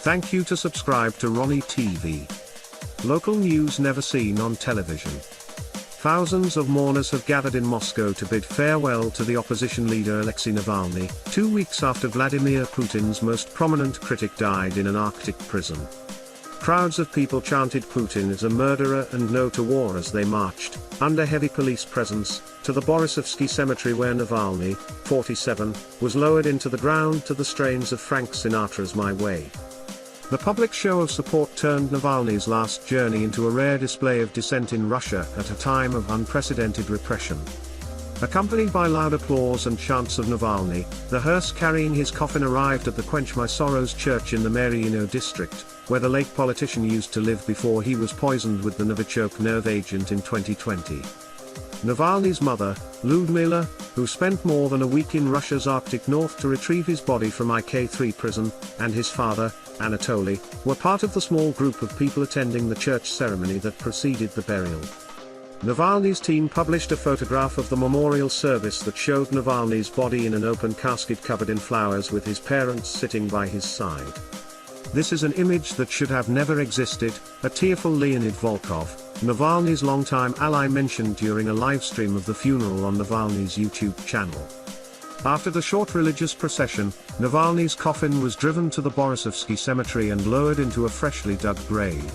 Thank you to subscribe to Ronnie TV. Local news never seen on television. Thousands of mourners have gathered in Moscow to bid farewell to the opposition leader Alexei Navalny, 2 weeks after Vladimir Putin's most prominent critic died in an Arctic prison. Crowds of people chanted "Putin is a murderer and no to war" as they marched, under heavy police presence, to the Borisovsky cemetery where Navalny, 47, was lowered into the ground to the strains of Frank Sinatra's "My Way." The public show of support turned Navalny's last journey into a rare display of dissent in Russia at a time of unprecedented repression. Accompanied by loud applause and chants of Navalny, the hearse carrying his coffin arrived at the Quench My Sorrows church in the Mariino district, where the late politician used to live before he was poisoned with the Novichok nerve agent in 2020. Navalny's mother, Lyudmila, who spent more than a week in Russia's Arctic north to retrieve his body from IK3 prison, and his father, Anatoly, were part of the small group of people attending the church ceremony that preceded the burial. Navalny's team published a photograph of the memorial service that showed Navalny's body in an open casket covered in flowers with his parents sitting by his side. "This is an image that should have never existed," a tearful Leonid Volkov, Navalny's longtime ally, mentioned during a livestream of the funeral on Navalny's YouTube channel. After the short religious procession, Navalny's coffin was driven to the Borisovsky cemetery and lowered into a freshly dug grave.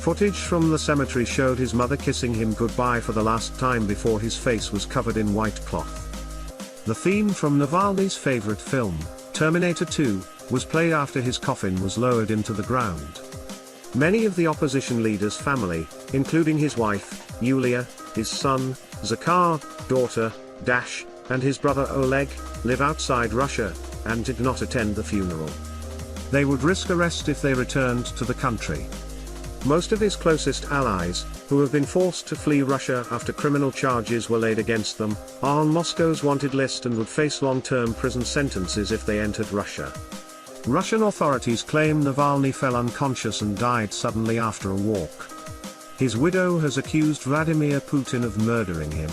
Footage from the cemetery showed his mother kissing him goodbye for the last time before his face was covered in white cloth. The theme from Navalny's favorite film, Terminator 2, was played after his coffin was lowered into the ground. Many of the opposition leader's family, including his wife, Yulia, his son, Zakhar, daughter, Dash, and his brother Oleg, live outside Russia, and did not attend the funeral. They would risk arrest if they returned to the country. Most of his closest allies, who have been forced to flee Russia after criminal charges were laid against them, are on Moscow's wanted list and would face long-term prison sentences if they entered Russia. Russian authorities claim Navalny fell unconscious and died suddenly after a walk. His widow has accused Vladimir Putin of murdering him.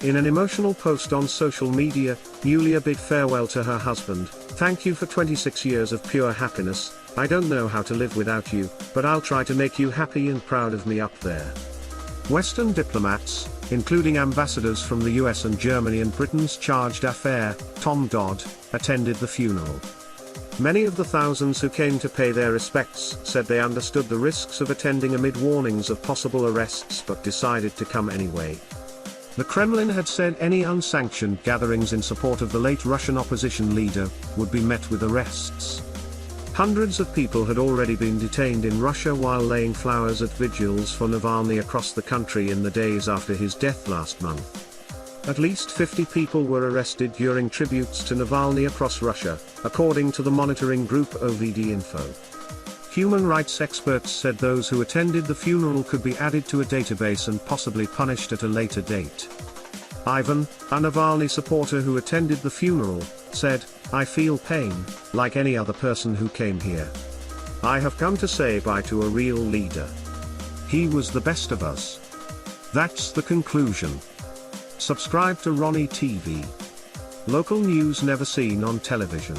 In an emotional post on social media, Yulia bid farewell to her husband. "Thank you for 26 years of pure happiness. I don't know how to live without you, but I'll try to make you happy and proud of me up there." Western diplomats, including ambassadors from the US and Germany and Britain's charge d'affaires, Tom Dodd, attended the funeral. Many of the thousands who came to pay their respects said they understood the risks of attending amid warnings of possible arrests but decided to come anyway. The Kremlin had said any unsanctioned gatherings in support of the late Russian opposition leader would be met with arrests. Hundreds of people had already been detained in Russia while laying flowers at vigils for Navalny across the country in the days after his death last month. At least 50 people were arrested during tributes to Navalny across Russia, according to the monitoring group OVD Info. Human rights experts said those who attended the funeral could be added to a database and possibly punished at a later date. Ivan, a Navalny supporter who attended the funeral, said, "I feel pain, like any other person who came here. I have come to say bye to a real leader. He was the best of us." That's the conclusion. Subscribe to Ronnie TV. Local news never seen on television.